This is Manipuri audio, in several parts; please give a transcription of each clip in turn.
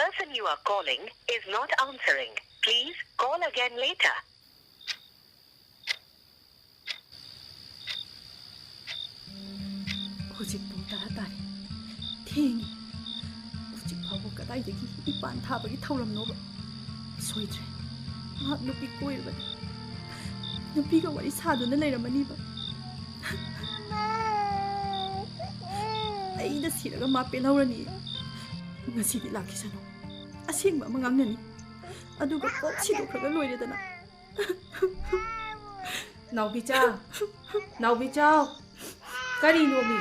person you are calling is not answering. Please call again later. Hujik pung tara tari. Thengi. Hujik phabu kadaidagi ipan thabagi thauram noba. Soidre. Ngak nupi koirba. Nupi ga wari saduna leiramani ba. Aida siraga ma pelawrani. Ngasidi lakisano. Asingba mangangnani. Aduga kok sidokraga loiredana. Naubichao. Kari nomi.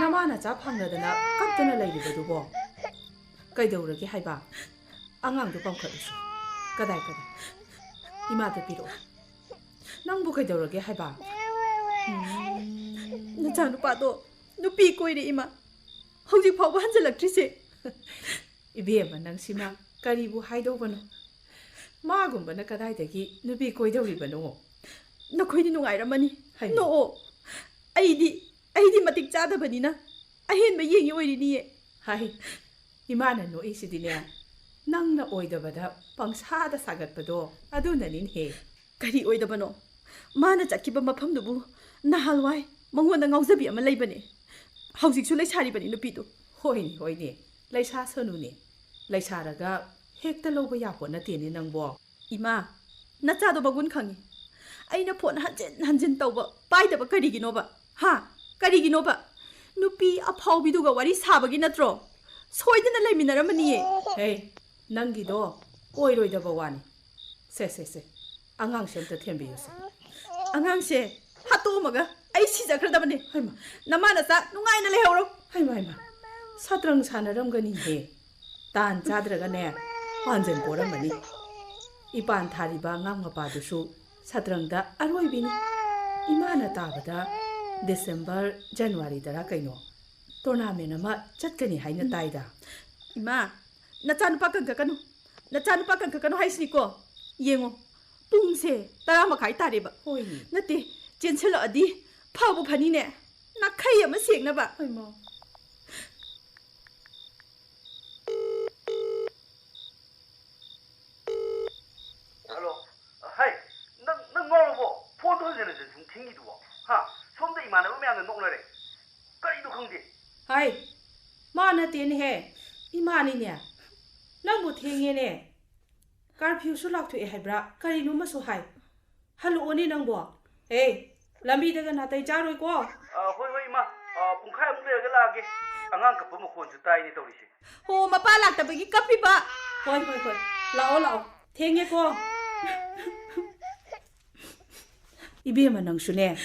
Namana cha phangladana kaptana leiribadu bo. Kaidauragi haiba. Angang du pamkhalusu. Kadai. Ima da piro. Nangbu kaidauragi haiba. Nachanu pado nupi koire ima. Hojik phawba hanjalaktrise. Ibema nangsima karibu haidobano. Magumbana kadaidagi nupi koidauribano. Nakhoidi nungairamani. No. Aidi matik chadabanina. Ahenba yengi oiriniye. Hai. Imana no isidine. Nangna oidabada pangsada sagatpado adunanin he. Kari oidabano. Mana chakkiba mafamdubu nahalwai mangona ngaujabi ama leibane. Hawjiksu leisaribani nupidu. Hoine. Laisa sanune. Laisaraga hekta loba yapo natene nangbo. Ima, nachado bagun khangi. Aina phone hanjin tawba paidaba kariginoba. Ha, kariginoba. Nupi aphawbiduga wari sabagi natro. Soidana leiminaramaniye. Hey, nangido oiroidaba wani. Se. Angang semta thembiyuse. Angang se hatomaga ai sijakradabane. Haima, namana sa nungaina lehoro. haima. Sadrang sanaramgani he. Tan chadraga ne. Panjen poramani. Ipan thariba ngang mapadusu sadrangda aroibini. Imana tabada December January dara kaino. Tournament ama chatkani haina taida. Ima, nachanupa kankakano haisniko. Yengo. Pungse tara makai tareba. Hoini. Nate chenchelo adi phabu phanine. Nakhai ama sengnaba. Haima. Hello. Hey. Nang ngorobo. Phone thojene je sum thingi du. Ha. Somda imanaba myamna noklare. Kari du khangde. Hai. Mana ten he. Imani ne. Nangbu thenge ne. Curfew su laktu e haibra. Kari nu masu hai. Halu oni nangbo. Hey. Lambi daga natai charoi ko. Hoi ma. Pungkhai amuk lerga lage. Angang kappa makhon su tai ni tawrisi. Ho mapa laktabagi kapiba. Hoi. Lao. Thenge ko. Ibema nangsu ne.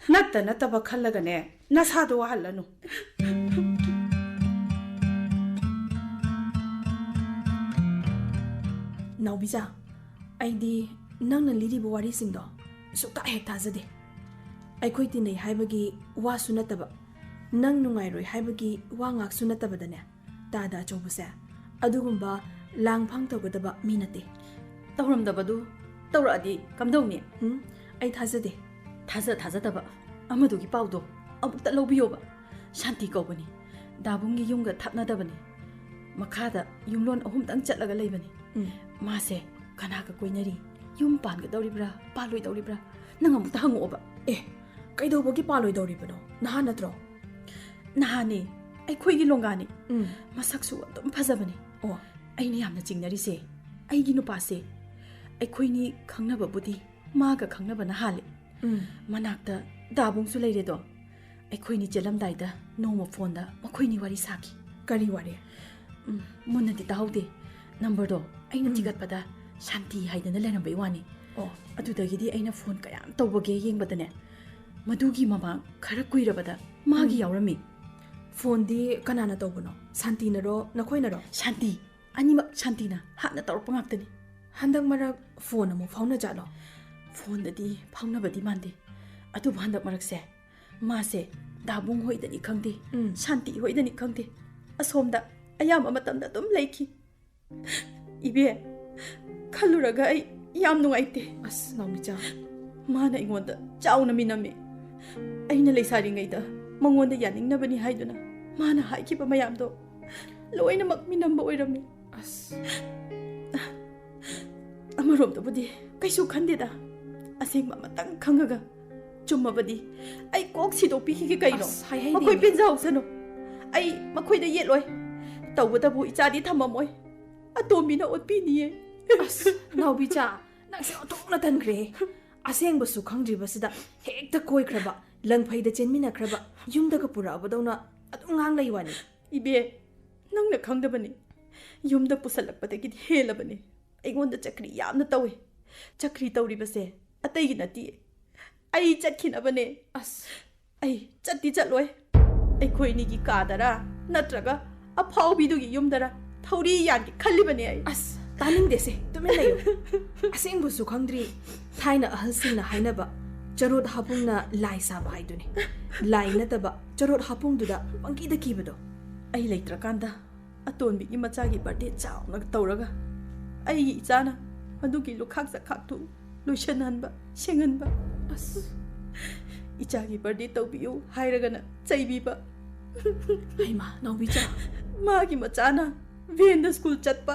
Nattaba khallaga ne. Nasado wahallanu. Naubija, aidi nangna liribu wari singdo sukta hek thajade. Aikhoi tinai haibagi wa sunataba. Nang nungairoi haibagi wa ngak sunataba dane. Tada chobuse. Adugumba langphang tawgadaba minate. Tawramdabadu tawradi kamdawni. Ai thajade. Thajadaba. Amadugi pawdo amukta lawbiyoba. Shanti kawbani. Dabungi yumga thapnadabani. Makhada yumlon ahumtang chatlaga leibani. Mase kanaga koinari yum panga dawribra paloi dawribra nang amukta hangoba. Kaidawbagi paloi dawribano naha natro. Nahani aikhoi gi longani. Masaksu adum phajabani. Aini yamna chingnarise. Aigi nupase. Aikhoi ni khangnaba budi maga khangnaba na hale. Manakta dabung su leiredo. Aikhoi ni chelamdaida noma phone da makhoi ni wari saki. Kari wari? Munadi tahaude. Number do aina tigatpada Shanti haidana lerambai wani. Adudagidi aina phone kayam tawbage yengbadane. Madugi mama khara kuirabada magi yaurami. Phone di kanana tawbano? Shanti naro nakhoi naro? Shanti. Animak Shanti na hana tawrpa ngaktani. Handak marak phone amu phawna jalo. Phone dadi phawna badi mande. Adu handak marak se. Mase dabung hoidani khangde. Shanti hoidani khangde. Asomda ayam amatamda dum leiki. Ibe khaluraga ai yam nungaite. As Naumija. Mana ingonda chauna minami. Aina leisari ngaida mangonda yaningnabani haiduna. Mana haikiba mayamdo loina mak minamba oirami. ꯑꯁ ꯑꯃꯔꯣꯝꯗꯕꯨꯗꯤ ꯀꯩꯁꯨ ꯈꯟꯗꯦꯗ ꯑꯁꯦꯡꯕ ꯑꯃꯇꯪ ꯈꯪꯉꯒ ꯆꯨꯝꯃꯕꯗꯤ ꯑꯩ ꯀꯣꯛ ꯁꯤꯗꯣꯛꯄꯤꯈꯤꯒꯦ ꯀꯩꯅꯣ ꯑꯁ ꯍꯥꯏꯍꯩꯗꯦ ꯃꯈꯣꯏ ꯄꯦꯟꯖꯍꯧꯁꯅꯨ ꯑꯩ ꯃꯈꯣꯏꯗ ꯌꯦꯠꯂꯣꯏ ꯇꯧꯕꯇꯕꯨ ꯏꯆꯥꯗꯤ ꯊꯝꯃꯝꯃꯣꯏ ꯑꯇꯣꯝꯕꯤꯅ ꯑꯣꯠꯄꯤꯅꯤꯌꯦ ꯑꯁ ꯅꯥꯎꯕꯤꯆꯥ ꯅꯪꯁꯦ ꯑꯣꯟꯊꯣꯛꯅ ꯇꯟꯈ꯭ꯔꯦ ꯑꯁꯦꯡꯕꯁꯨ ꯈꯪꯗ꯭ꯔꯤꯕꯁꯤꯗ ꯍꯦꯛꯇ ꯀꯣꯏꯈ꯭ꯔꯕ ꯂꯪꯐꯩꯗ ꯆꯦꯟꯃꯤꯟꯅꯈ꯭ꯔꯕ ꯌꯨꯝꯗꯒ ꯄꯨꯔꯛꯑꯕꯗꯧꯅ ꯑꯗꯨꯝ ꯉꯥꯡꯂꯩ ꯋꯥꯅꯤ ꯏꯕꯦ ꯅꯪꯅ ꯈꯪꯗꯕꯅꯤ ꯌꯨꯝꯗ ꯄꯨꯁꯜꯂꯛꯄꯗꯒꯤꯗꯤ ꯍꯦꯜꯂꯕꯅꯤ ꯑꯩꯉꯣꯟꯗ ꯆꯀ꯭ꯔꯤ ꯌꯥꯝꯅ ꯇꯧꯋꯦ ꯆꯀ꯭ꯔꯤ ꯇꯧꯔꯤꯕꯁꯦ ꯑꯇꯩꯒꯤ ꯅꯠꯇꯤꯌꯦ ꯑꯩ ꯆꯠꯈꯤꯅꯕꯅꯦ ꯑꯁ ꯑꯩ ꯆꯠꯇꯤ ꯆꯠꯂꯣꯏ ꯑꯩꯈꯣꯏꯅꯤꯒꯤ ꯀꯥꯗꯔꯥ ꯅꯠꯇ꯭ꯔꯒ ꯑꯐꯥꯎꯕꯤꯗꯨꯒꯤ ꯌꯨꯝꯗꯔꯥ ꯊꯧꯔꯤ ꯌꯥꯟꯒꯦ ꯈꯜꯂꯤꯕꯅꯦ ꯑꯩ ꯑꯁ ꯇꯥꯅꯤꯡꯗꯦꯁꯦ ꯇꯨꯃꯤꯟ ꯂꯩꯌꯨ ꯑꯁꯦꯡꯕꯁꯨ ꯈꯪꯗ꯭ꯔꯤ ꯊꯥꯏꯅ ꯑꯍꯜꯁꯤꯡꯅ ꯍꯥꯏꯅꯕ ꯆꯔꯣꯠ ꯍꯥꯄꯨꯡꯅ ꯂꯥꯏ ꯁꯥꯕ ꯍꯥꯏꯗꯨꯅꯤ ꯂꯥꯏ ꯅꯠꯇꯕ ꯆꯔꯣꯠ ꯍꯥꯄꯨꯡꯗꯨꯗ ꯄꯪꯀꯤꯗ ꯀꯤꯕꯗꯣ ꯑꯩ ꯂꯩꯇ꯭ꯔꯀꯥꯟꯗ ꯑꯇꯣꯟꯕꯤꯒꯤ ꯃꯆꯥꯒꯤ ꯕꯥꯔꯗꯦ ꯆꯥꯎꯅ ꯇꯧꯔꯒ ꯑꯩꯒꯤ ꯏꯆꯥꯅ ꯑꯗꯨꯒꯤ ꯂꯨꯈꯥꯛ ꯆꯈꯥꯛꯇꯨ ꯂꯣꯏꯁꯤꯟꯍꯟꯕ ꯁꯦꯡꯍꯟꯕ ꯑꯁ ꯏꯆꯥꯒꯤ ꯕꯥꯔꯗꯦ ꯇꯧꯕꯤꯌꯨ ꯍꯥꯏꯔꯒꯅ ꯆꯩꯕꯤꯕ ꯍꯩꯃꯥ ꯅꯥꯎꯕꯤꯆꯥ ꯃꯥꯒꯤ ꯃꯆꯥꯅ ꯚꯦꯟꯗ ꯁ꯭ꯀꯨꯜ ꯆꯠꯄ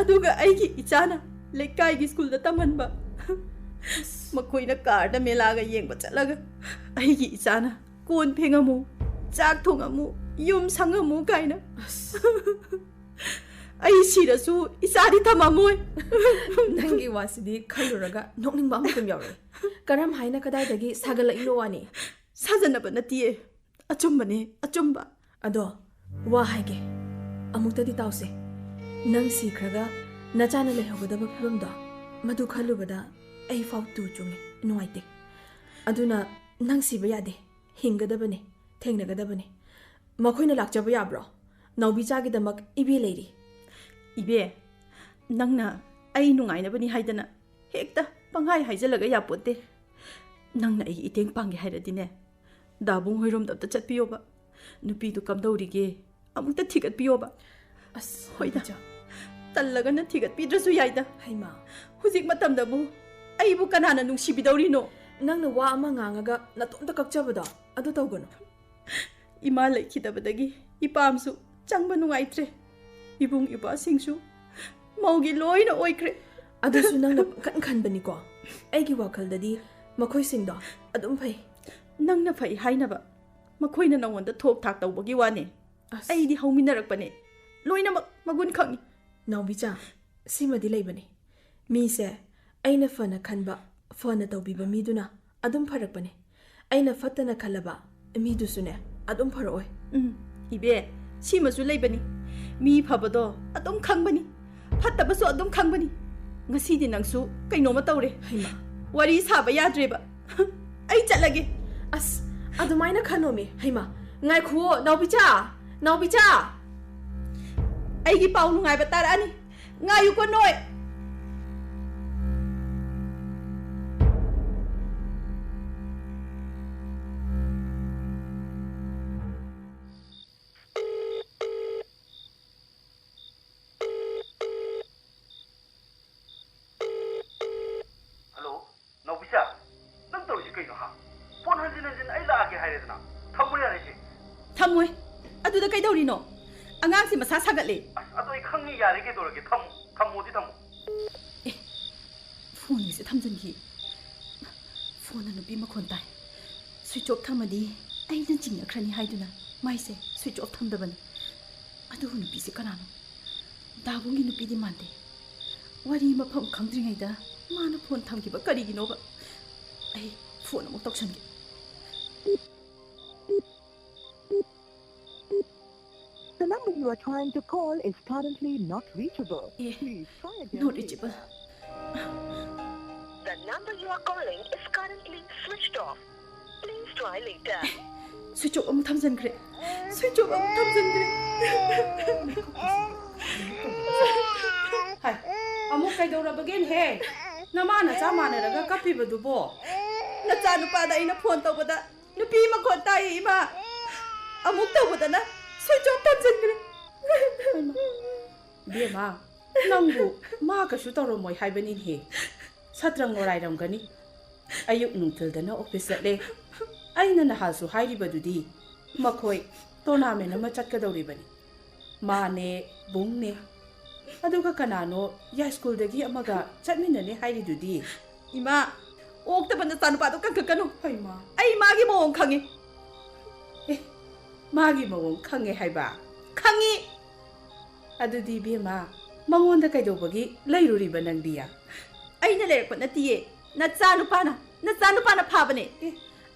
ꯑꯗꯨꯒ ꯑꯩꯒꯤ ꯏꯆꯥꯅ ꯂꯩꯀꯥꯏꯒꯤ ꯁ꯭ꯀꯨꯜꯗ ꯇꯝꯍꯟꯕ ꯃꯈꯣꯏꯅ ꯀꯥꯔꯗ ꯃꯦꯂꯥꯒ ꯌꯦꯡꯕ ꯆꯠꯂꯒ ꯑꯩꯒꯤ ꯏꯆꯥꯅ ꯀꯣꯟ ꯐꯦꯡꯉꯝꯃꯨ ꯆꯥꯛ ꯊꯣꯡꯉꯝꯃꯨ ꯌꯨꯝ ꯁꯪꯉꯝꯃꯨ ꯀꯥꯏꯅ ꯑꯩ ꯁꯤꯔꯁꯨ ꯏꯆꯥꯗꯤ ꯊꯝꯃꯝꯃꯣꯏ ꯅꯪꯒꯤ ꯋꯥꯁꯤꯗꯤ ꯈꯜꯂꯨꯔꯒ ꯅꯣꯛꯅꯤꯡꯕ ꯑꯃꯇꯪ ꯌꯥꯎꯔꯛꯑꯦ ꯀꯔꯝ ꯍꯥꯏꯅ ꯀꯗꯥꯏꯗꯒꯤ ꯁꯥꯒꯠꯂꯛꯏꯅꯣ ꯋꯥꯅꯤ ꯁꯥꯖꯟꯅꯕ ꯅꯠꯇꯤꯌꯦ ꯑꯆꯨꯝꯕꯅꯦ ꯑꯆꯨꯝꯕ ꯑꯗꯣ ꯋꯥ ꯍꯥꯏꯒꯦ ꯑꯃꯨꯛꯇꯗꯤ ꯇꯥꯎꯁꯦ ꯅꯪ ꯁꯤꯈ꯭ꯔꯒ ꯅꯆꯥꯅ ꯂꯩꯍꯧꯒꯗꯕ ꯐꯤꯕꯝꯗꯣ ꯃꯗꯨ ꯈꯜꯂꯨꯕꯗ ꯑꯩ ꯐꯥꯎ ꯇꯨ ꯆꯨꯡꯉꯦ ꯅꯨꯡꯉꯥꯏꯇꯦ ꯑꯗꯨꯅ ꯅꯪ ꯁꯤꯕ ꯌꯥꯗꯦ ꯍꯤꯡꯒꯗꯕꯅꯦ ꯊꯦꯡꯅꯒꯗꯕꯅꯦ ꯃꯈꯣꯏꯅ ꯂꯥꯛꯆꯕ ꯌꯥꯕ꯭ꯔꯣ ꯅꯥꯎꯕꯤꯆꯥꯒꯤꯗꯃꯛ ꯏꯕꯦ ꯂꯩꯔꯤ ꯏꯕꯦ ꯅꯪꯅ ꯑꯩ ꯅꯨꯡꯉꯥꯏꯅꯕꯅꯤ ꯍꯥꯏꯗꯅ ꯍꯦꯛꯇ ꯄꯪꯍꯥꯏ ꯍꯥꯏꯖꯜꯂꯒ ꯌꯥꯄꯣꯠꯇꯦ ꯅꯪꯅ ꯑꯩꯒꯤ ꯏꯇꯦꯡ ꯄꯥꯡꯒꯦ ꯍꯥꯏꯔꯗꯤꯅꯦ ꯗꯥꯕꯨꯡ ꯍꯣꯏꯔꯣꯝꯗ ꯑꯝꯇ ꯆꯠꯄꯤꯌꯣꯕ ꯅꯨꯄꯤꯗꯨ ꯀꯝꯗꯧꯔꯤꯒꯦ ꯑꯃꯨꯛꯇ ꯊꯤꯒꯠꯄꯤꯌꯣꯕ ꯑꯁ ꯍꯣꯏꯗ ꯇꯜꯂꯒꯅ ꯊꯤꯒꯠꯄꯤꯗ꯭ꯔꯁꯨ ꯌꯥꯏꯗ ꯍꯩꯃꯥ ꯍꯧꯖꯤꯛ ꯃꯇꯝꯗꯕꯨ ꯑꯩꯕꯨ ꯀꯅꯥꯅ ꯅꯨꯡꯁꯤꯕꯤꯗꯧꯔꯤꯅೋ ꯅꯪꯅ ꯋꯥ ꯑꯃ ꯉꯥꯡꯉꯒ ꯅꯇꯣꯝꯇ ꯀꯛꯆꯕꯗꯣ ꯑꯗꯨ ꯇꯧꯒꯅꯨ ꯏꯃꯥ ꯂꯩꯈꯤꯗꯕꯗꯒꯤ ꯏꯄꯥꯝꯁꯨ ꯆꯪꯕ ꯅꯨꯡꯉꯥꯏꯇ꯭ꯔꯦ ꯏꯕꯨꯡ ꯏꯄ꯭ꯋꯥꯁꯤꯡꯁꯨ ꯃꯧꯒꯤ ꯂꯣꯏꯅ ꯑꯣꯏꯈ꯭ꯔꯦ ꯑꯗꯨꯁꯨ ꯅꯪꯅ ꯄꯪꯈꯟ ꯈꯟꯕꯅꯤꯀꯣ ꯑꯩꯒꯤ ꯋꯥꯈꯜꯗꯗꯤ ꯃꯈꯣꯏꯁꯤꯡꯗꯣ ꯑꯗꯨꯝ ꯐꯩ ꯅꯪꯅ ꯐꯩ ꯍꯥꯏꯅꯕ ꯃꯈꯣꯏꯅ ꯅꯉꯣꯟꯗ ꯊꯣꯛ ꯊꯥꯛ ꯇꯧꯕꯒꯤ ꯋꯥꯅꯦ ꯑꯁ ꯑꯩꯗꯤ ꯍꯧꯃꯤꯟꯅꯔꯛꯄꯅꯦ ꯂꯣꯏꯅꯃꯛ ꯃꯒꯨꯟ ꯈꯪꯉꯤ ꯅꯥꯎꯕꯤꯆꯥ ꯁꯤꯃꯗꯤ ꯂꯩꯕꯅꯤ ꯃꯤꯁꯦ ꯑꯩꯅ ꯐꯅ ꯈꯟꯕ ꯐꯅ ꯇꯧꯕꯤꯕ ꯃꯤꯗꯨꯅ ꯑꯗꯨꯝ ꯐꯔꯛꯄꯅꯦ ꯑꯩꯅ ꯐꯠꯇꯅ ꯈꯜꯂꯕ ꯃꯤꯗꯨꯁꯨꯅꯦ ꯑꯗꯨꯝ ꯐꯔꯛꯑꯣই ꯏꯕꯦ ꯁꯤꯃꯁꯨ ꯂꯩꯕꯅꯤ ꯃꯤ ꯐꯕꯗꯣ ꯑꯗꯨꯝ ꯈꯪꯕꯅꯤ ꯐꯠꯇꯕꯁꯨ ꯑꯗꯨꯝ ꯈꯪꯕꯅꯤ ꯉꯁꯤꯗꯤ ꯅꯪꯁꯨ ꯀꯩꯅꯣꯝꯃ ꯇꯧꯔꯦ ꯍꯩꯃꯥ ꯋꯥꯔꯤ ꯁꯥꯕ ꯌꯥꯗ꯭ꯔꯦꯕ ꯑꯩ ꯆꯠꯂꯒꯦ ꯑꯁ ꯑꯗꯨꯃꯥꯏꯅ ꯈꯟꯅꯣꯃꯤ ꯍꯩꯃꯥ ꯉꯥꯏꯈꯨꯑꯣ ꯅꯥꯎꯕꯤꯆꯥ ꯅꯥꯎꯕꯤꯆꯥ ꯑꯩꯒꯤ ꯄꯥꯎ ꯅꯨꯡꯉꯥꯏꯕ ꯇꯥꯔꯛꯑꯅꯤ ꯉꯥꯏꯌꯨꯀꯣ ꯅꯣꯏ ꯍꯜꯂꯣ ꯅꯥꯎꯕꯤꯆꯥ ꯅꯪ ꯇꯧꯔꯤꯁꯤ ꯀꯩꯅꯣ ꯍꯥ ꯐꯣꯟ ꯍꯟꯖꯤꯟ ꯍꯟꯖꯤꯟ ꯑꯩ ꯂꯥꯛꯑꯒꯦ ꯍꯥꯏꯔꯦꯗꯅ ꯊꯝꯃꯨ ꯌꯥꯔꯦꯁꯦ ꯊꯝꯃꯣꯏ ꯑꯗꯨꯗ ꯀꯩꯗꯧꯔꯤꯅꯣ ꯑꯉꯥꯡꯁꯤ ꯃꯁꯥ ꯁꯥꯒꯠꯂꯦ ꯑꯁ ꯑꯗꯣ ꯑꯩ ꯈꯪꯉꯤ ꯌꯥꯔꯦ ꯀꯩꯗꯧꯔꯒꯦ ꯊꯝꯃꯣꯗꯤ ꯊꯝꯃꯣ ꯐꯣꯟꯒꯤꯁꯦ ꯊꯝꯖꯤꯟꯈꯤ ꯐꯣꯟꯅ ꯅꯨꯄꯤ ꯃꯈꯣꯟ ꯇꯥꯏ ꯁ꯭ꯋꯤꯆ ꯑꯣꯐ ꯊꯝꯃꯗꯤ ꯑꯩꯅ ꯆꯤꯡꯅꯈ꯭ꯔꯅꯤ ꯍꯥꯏꯗꯨꯅ ꯃꯥꯏꯁꯦ ꯁ꯭ꯋꯤꯆ ꯑꯣꯐ ꯊꯝꯗꯕꯅꯤ ꯑꯗꯨꯕꯨ ꯅꯨꯄꯤꯁꯦ ꯀꯅꯥꯅꯣ ꯗꯥꯕꯨꯡꯒꯤ ꯅꯨꯄꯤꯗꯤ ꯃꯥꯟꯗꯦ ꯋꯥꯔꯤ ꯃꯐꯝ ꯈꯪꯗ꯭ꯔꯤꯉꯩꯗ ꯃꯥꯅ ꯐꯣꯟ ꯊꯝꯈꯤꯕ ꯀꯔꯤꯒꯤꯅꯣꯕ ꯑꯩ ꯐꯣꯟ ꯑꯃꯨꯛ ꯇꯧꯁꯟꯒꯦ The number you are trying to call is currently not reachable. Please try again. Not reachable. The number you are calling is currently switched off. Please try later. Switch off amuk thamjankhre. Switch off amuk thamjankhre. Hai. Amuk kaidorabagin he. Namana cha manaraga kapibadubo. Nacha nupada ina phone tawbada. Nupi makhon tai ima. Amuk tawbada na switch off thamjankhre. Bema. Nangbu ma kashu tawromoi haibani he. Satrang orairamgani. Ayuk nungthildana office chatle. Aina nahasu hairibadudi makhoi tournament ama chatkadoribani. Mane bungne ꯑꯗꯨꯒ ꯀꯅꯥꯅꯣ ꯌꯥꯏ ꯁ꯭ꯀꯨꯜꯗꯒꯤ ꯑꯃꯒ ꯆꯠꯃꯤꯟꯅꯅꯤ ꯍꯥꯏꯔꯤꯗꯨꯗꯤ ꯏꯃꯥ ꯑꯣꯛꯇꯕ ꯅꯆꯥꯅꯨꯄꯥꯗꯣ ꯀꯟꯈꯠꯀꯅꯨ ꯍꯩꯃꯥ ꯑꯩ ꯃꯥꯒꯤ ꯃꯑꯣꯡ ꯈꯪꯉꯤ ꯑꯦ ꯃꯥꯒꯤ ꯃꯑꯣꯡ ꯈꯪꯉꯦ ꯍꯥꯏꯕ ꯈꯪꯉꯤ ꯑꯗꯨꯗꯤ ꯏꯕꯦꯝꯃ ꯃꯉꯣꯟꯗ ꯀꯩꯗꯧꯕꯒꯤ ꯂꯩꯔꯨꯔꯤꯕ ꯅꯪꯗꯤ ꯑꯩꯅ ꯂꯩꯔꯛꯄ ꯅꯠꯇꯤꯌꯦ ꯅꯆꯥꯅꯨꯄꯥꯅ ꯐꯥꯕꯅꯦ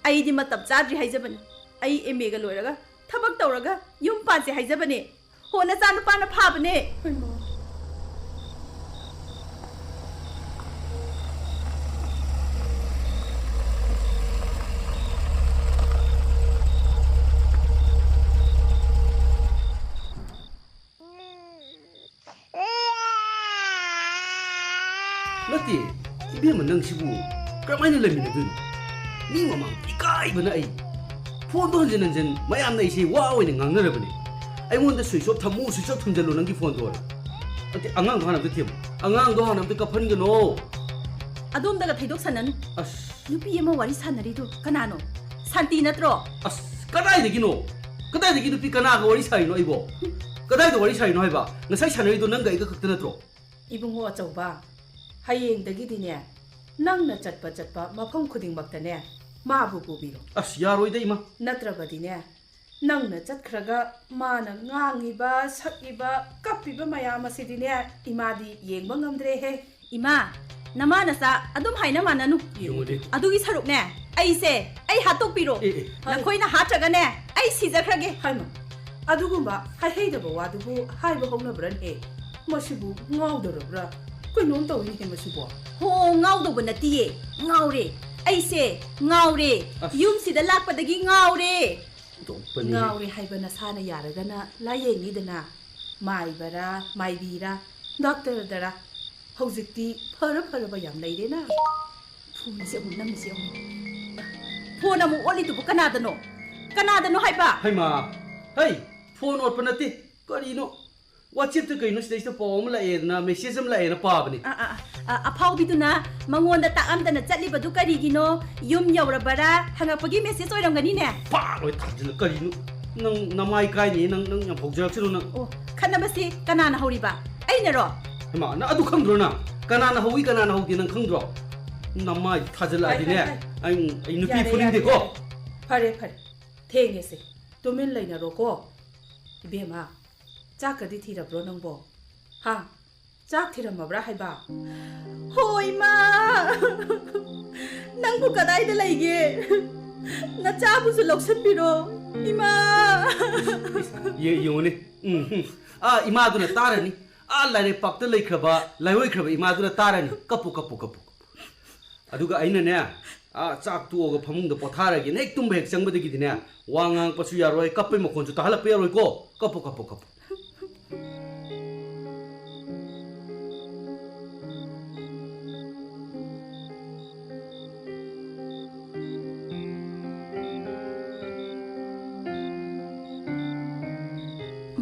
ꯑꯩꯗꯤ ꯃꯇꯝ ꯆꯥꯗ꯭ꯔꯤ ꯍꯥꯏꯖꯕꯅꯤ ꯑꯩ MA ꯒ ꯂꯣꯏꯔꯒ ꯊꯕꯛ ꯇꯧꯔꯒ ꯌꯨꯝ ꯄꯥꯟꯁꯦ ꯍꯥꯏꯖꯕꯅꯦ ꯍꯣ ꯅꯆꯥꯅꯨꯄꯥꯅ ꯐꯥꯕꯅꯦ ꯍꯩꯃꯥ ꯅꯠꯇꯦ ꯏꯕꯦꯝꯃ ꯅꯪꯁꯤꯕꯨ ꯀꯔꯝꯍꯥꯏꯅ ꯂꯩꯃꯤꯟꯅꯗꯣꯏꯅꯣ ꯃꯤ ꯃꯃꯥꯡ ꯏꯀꯥꯏꯕꯅ ꯑꯩ ꯐꯣꯟꯗꯣ ꯍꯟꯖꯤꯟ ꯍꯟꯖꯤꯟ ꯃꯌꯥꯝꯅ ꯑꯩꯁꯦ ꯋꯥ ꯑꯣꯏꯅ ꯉꯥꯡꯅꯔꯕꯅꯦ ꯑꯩꯉꯣꯟꯗ ꯁ꯭ꯋꯤꯆ ꯑꯣꯐ ꯊꯝꯃꯨ ꯁ꯭ꯋꯤꯆ ꯑꯣꯐ ꯊꯝꯖꯜꯂꯣ ꯅꯪꯒꯤ ꯐꯣꯟꯗꯣ ꯅꯠꯇꯦ ꯑꯉꯥꯡꯗꯣ ꯍꯥꯟꯅ ꯑꯝꯇ ꯊꯦꯝꯃꯨ ꯑꯉꯥꯡꯗꯣ ꯍꯥꯟꯅ ꯑꯝꯇ ꯀꯞꯍꯟꯒꯅꯣ ꯑꯗꯣꯝꯗꯒ ꯊꯩꯗꯣꯛꯁꯟꯅꯅꯨ ꯑꯁ ꯅꯨꯄꯤ ꯑꯃ ꯋꯥꯔꯤ ꯁꯥꯟꯅꯔꯤꯗꯣ ꯀꯅꯥꯅꯣ ꯁꯥꯟꯇꯤ ꯅꯠꯇ꯭ꯔꯣ ꯑꯁ ꯀꯗꯥꯏꯗꯒꯤ ꯅꯨꯄꯤ ꯀꯅꯥꯒ ꯋꯥꯔꯤ ꯁꯥꯔꯤꯅꯣ ꯑꯩꯕꯣ ꯀꯗꯥꯏꯗ ꯋꯥꯔꯤ ꯁꯥꯔꯤꯅꯣ ꯍꯥꯏꯕ ꯉꯁꯥꯏ ꯁꯥꯟꯅꯔꯤꯗꯣ ꯅꯪꯒ ꯑꯩꯒ ꯈꯛꯇ ꯅꯠꯇ꯭ꯔꯣ ꯏꯕꯨꯡꯉꯣ ꯑꯆꯧꯕ ꯍꯌꯦꯡꯗꯒꯤꯗꯤꯅꯦ ꯅꯪꯅ ꯆꯠꯄ ꯃꯐꯝ ꯈꯨꯗꯤꯡꯃꯛꯇꯅꯦ ꯃꯥꯕꯨ ꯄꯨꯕꯤꯔꯣ ꯑꯁ ꯌꯥꯔꯣꯏꯗ ꯏꯃꯥ ꯅꯠꯇ꯭ꯔꯕꯗꯤꯅꯦ ꯅꯪꯅ ꯆꯠꯈ꯭ꯔꯒ ꯃꯥꯅ ꯉꯥꯡꯉꯤꯕ ꯁꯛꯏꯕ ꯀꯞꯄꯤꯕ ꯃꯌꯥꯝ ꯑꯁꯤꯗꯤꯅꯦ ꯏꯃꯥꯗꯤ ꯌꯦꯡꯕ ꯉꯝꯗ꯭ꯔꯦꯍꯦ ꯏꯃꯥ ꯅꯃꯥ ꯅꯆꯥ ꯑꯗꯨꯝ ꯍꯥꯏꯅ ꯃꯥꯟꯅꯅꯨ ꯌꯦꯡꯉꯨꯅꯦ ꯑꯗꯨꯒꯤ ꯁꯔꯨꯛꯅꯦ ꯑꯩ ꯍꯥꯠꯇꯣꯛꯄꯤꯔꯣ ꯅꯈꯣꯏꯅ ꯍꯥꯠꯇ꯭ꯔꯒꯅꯦ ꯑꯩ ꯁꯤꯖꯈ꯭ꯔꯒꯦ ꯍꯥꯏꯃ ꯑꯗꯨꯒꯨꯝꯕ ꯍꯩꯍꯩꯗꯕ ꯋꯥꯗꯨꯕꯨ ꯍꯥꯏꯕ ꯍꯧꯅꯕ꯭ꯔꯅꯦ ꯃꯁꯤꯕꯨ ꯉꯥꯎꯗꯧꯔꯕ꯭ꯔꯥ ꯀꯩꯅꯣꯝ ꯇꯧꯏꯅꯦ ꯃꯁꯤꯕꯨ ꯍꯣ ꯉꯥꯎꯗꯧꯕ ꯅꯠꯇꯤꯌꯦ ꯉꯥꯎꯔꯦ ꯑꯩꯁꯦ ꯉꯥꯎꯔꯦ ꯌꯨꯝꯁꯤꯗ ꯂꯥꯛꯄꯗꯒꯤ ꯉꯥꯎꯔꯦ ꯉꯥꯎꯔꯦ ꯍꯥꯏꯕ ꯅꯁꯥꯅ ꯌꯥꯔꯒꯅ ಲಾಯೇಂಗಿದನಾ ಮಾಯ್ಬರ ಮಾಯ್ಬೀರ ಡಾಕ್ಟರ್ದರ ಹೌಜಿಕ್ತಿ ಫರಬ ಯಾಮ್ ಲೈರೇನಾ ꯐꯣꯟꯁꯦ ꯑꯃꯨꯛ ꯅꯝꯃꯤꯁꯦ ꯑꯃꯨꯛ ꯐꯣꯟ ꯑꯃꯨꯛ ꯑꯣꯜꯂꯤꯗꯨꯕꯨ ꯀꯅꯥꯗꯅꯣ ꯍꯥꯏꯕ ꯍꯩꯃꯥ ꯍꯩ ꯐꯣꯟ ꯑꯣꯠꯄ ꯅꯠꯇꯦ ꯀꯔꯤꯅꯣ ꯋꯥꯆꯦꯞꯇ ꯀꯩꯅꯣ ꯁꯤꯗꯩꯁꯤꯗ ꯄꯥꯎ ꯑꯃ ꯂꯥꯛꯑꯦꯗꯅ ꯃꯦꯁꯦꯖ ꯑꯃ ꯂꯥꯛꯑꯦꯅ ꯄꯥꯕꯅꯤ ꯑꯐꯥꯎꯕꯤꯗꯨꯅ ꯃꯉꯣꯟꯗ ꯇꯥꯛꯑꯝꯗꯅ ꯆꯠꯂꯤꯕꯗꯨ ꯀꯔꯤꯒꯤꯅꯣ ꯌꯨꯝ ꯌꯧꯔꯕꯔꯥ ꯍꯪꯉꯛꯄꯒꯤ ꯃꯦꯁꯦꯖ ꯑꯣꯏꯔꯝꯒꯅꯤꯅꯦ ꯄꯥꯛꯂꯣꯏ ꯊꯥꯖꯤꯜꯂ ꯀꯔꯤꯅꯣ ꯅꯪ ꯅꯃꯥꯏ ꯀꯥꯏꯅꯤ ꯅꯪ ꯌꯥꯝ ꯍꯧꯖꯔꯛꯁꯤꯅꯣ ꯅꯪ ꯑꯣ ꯈꯠꯅꯕꯁꯤ ꯀꯅꯥꯅ ꯍꯧꯔꯤꯕ ꯑꯩꯅꯔꯣ ꯍꯩꯃꯥ ꯅꯪ ꯑꯗꯨ ꯈꯪꯗ꯭ꯔꯣ ꯅꯪ ꯀꯅꯥꯅ ꯍꯧꯏ ꯀꯅꯥꯅ ꯍꯧꯗꯦ ꯅꯪ ꯈꯪꯗ꯭ꯔꯣ ꯅꯃꯥꯏ ꯊꯥꯖꯤꯜꯂꯛꯑꯗꯤꯅꯦ ꯑꯩ ꯅꯨꯄꯤ ꯐꯨꯅꯤꯡꯗꯦꯀꯣ ꯐꯔꯦ ꯊꯦꯡꯉꯦꯁꯦ ꯇꯨꯃꯤꯟ ꯂꯩꯅꯔꯣꯀꯣ 이베마 ꯆꯥꯛꯀꯗꯤ ꯊꯤꯔꯕ꯭ꯔꯣ ꯅꯪꯕꯣ ꯍꯥ ꯆꯥꯛ ꯊꯤꯔꯝꯃꯕ꯭ꯔꯥ ꯍꯥꯏꯕ ꯍꯣꯏ ꯃꯥ ꯅꯪꯕꯨ ꯀꯗꯥꯏꯗ ꯂꯩꯒꯦ ꯅꯆꯥꯕꯨꯁꯨ ꯂꯧꯁꯟꯕꯤꯔꯣ 이마 ꯌꯦꯡꯉꯨꯅꯦ 이마ꯗꯨꯅ ꯇꯥꯔꯅꯤ ꯂꯥꯏꯔꯩꯄꯥꯛꯇ ꯂꯩꯈ꯭ꯔꯕ ꯂꯥꯏꯍꯣꯏꯈ꯭ꯔꯕ 이마ꯗꯨꯅ ꯇꯥꯔꯅꯤ ꯀꯞꯄꯨ ꯑꯗꯨꯒ ꯑꯩꯅꯅꯦ ꯆꯥꯛ ꯇꯣꯛꯑꯒ ꯐꯃꯨꯡꯗ ꯄꯣꯊꯥꯔꯒꯦꯅ ꯍꯦꯛ ꯇꯨꯝꯕ ꯍꯦꯛ ꯆꯪꯕꯗꯒꯤꯗꯤꯅꯦ ꯋꯥ ꯉꯥꯡꯉꯛꯄꯁꯨ ꯌꯥꯔꯣꯏ ꯀꯞꯄꯩ ꯃꯈꯣꯟꯁꯨ ꯇꯥꯍꯜꯂꯛꯄ ꯌꯥꯔꯣꯏꯀꯣ ꯀꯞꯄꯨ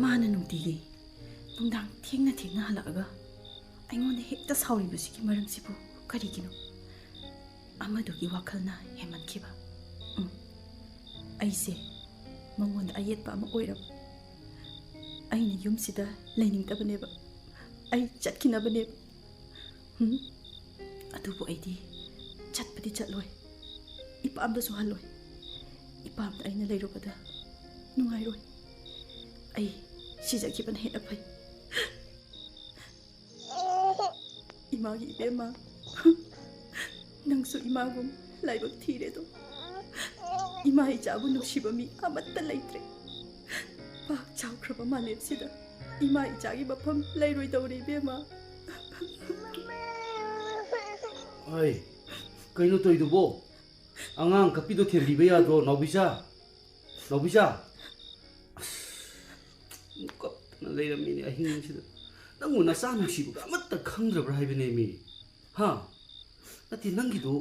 마는 ꯅꯨꯡꯇꯤꯒꯤ ꯅꯨꯡꯗꯥꯡ ꯊꯦꯡꯅ ꯍꯜꯂꯛꯑꯒ ꯑꯩꯉꯣꯟꯗ ꯍꯦꯛꯇ ꯁꯥꯎꯔꯤꯕꯁꯤꯒꯤ ꯃꯔꯝꯁꯤꯕꯨ ꯀꯔꯤꯒꯤꯅꯣ ꯑꯃꯗꯨꯒꯤ ꯋꯥꯈꯜꯅ ꯍꯦꯟꯃꯟꯈꯤꯕ ꯑꯩꯁꯦ ꯃꯉꯣꯟꯗ ꯑꯌꯦꯠꯄ ꯑꯃ ꯑꯣꯏꯔꯕ ꯑꯩꯅ ꯌꯨꯝꯁꯤꯗ ꯂꯩꯅꯤꯡꯗꯕꯅꯦꯕ ꯑꯩ ꯆꯠꯈꯤꯅꯕꯅꯦꯕ ꯑꯗꯨꯕꯨ ꯑꯩꯗꯤ ꯆꯠꯄꯗꯤ ꯆꯠꯂꯣꯏ ꯏꯄꯥꯝꯗꯁꯨ ꯍꯜꯂꯣꯏ ꯏꯄꯥꯝꯗ ꯑꯩꯅ ꯂꯩꯔꯨꯕꯗ ꯅꯨꯡꯉꯥꯏꯔꯣꯏ ꯑꯩ 시작해본 해나파이 이마기 이베마 낭수 이마곰 라이브 티레도 이마이 자부 누시범이 아마따 라이트레 박 자우크라바 마넵시다 이마이 자기 마팜 라이로이 다우레 이베마 아이 그이노 또 이두보 앙앙 카피도 텔리베야도 너비샤 ꯀꯞꯇꯅ ꯂꯩꯔꯝꯃꯤꯅꯦ ꯑꯍꯤꯡꯁꯤꯗ ꯅꯪꯕꯨ ꯅꯆꯥ ꯅꯨꯡꯁꯤꯕꯒ ꯑꯃꯠꯇ ꯈꯪꯗ꯭ꯔꯕ꯭ꯔꯥ ꯍꯥꯏꯕꯅꯦꯃꯤ ꯍꯥ ꯅꯠꯇꯦ ꯅꯪꯒꯤꯗꯣ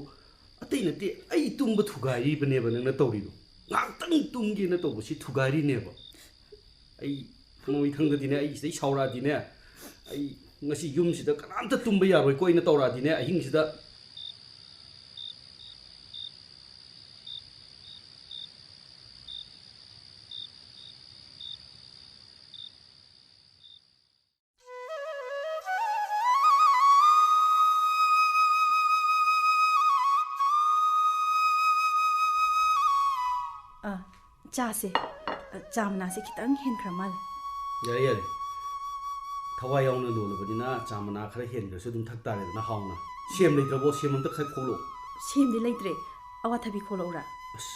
ꯑꯇꯩ ꯅꯠꯇꯦ ꯑꯩ ꯇꯨꯝꯕ ꯊꯨꯒꯥꯏꯔꯤꯕꯅꯦꯕ ꯅꯪꯅ ꯇꯧꯔꯤꯗꯣ ꯉꯥꯛꯇꯪ ꯇꯨꯝꯒꯦꯅ ꯇꯧꯕꯁꯤ ꯊꯨꯒꯥꯏꯔꯤꯅꯦꯕ ꯑꯩ ꯃꯃꯩꯊꯪꯗꯗꯤꯅꯦ ꯑꯩ ꯁꯤꯗꯩ ꯁꯥꯎꯔꯛꯑꯗꯤꯅꯦ ꯑꯩ ꯉꯁꯤ ꯌꯨꯝꯁꯤꯗ ꯀꯅꯥꯝꯇ ꯇꯨꯝꯕ ꯌꯥꯔꯣꯏꯀꯣ ꯑꯩꯅ ꯇꯧꯔꯛꯑꯗꯤꯅꯦ ꯑꯍꯤꯡꯁꯤꯗ चासे चामनासे खितंग हेनख्रा माल यारे यारे थवाई यावना लोलबनिना चामना खरा हेनग्रसु दुम थक तारेदना हावना सेम लेत्रबो सेम अमता खै खोलो सेमदि लेत्रे अवाथबि खोलौरा अस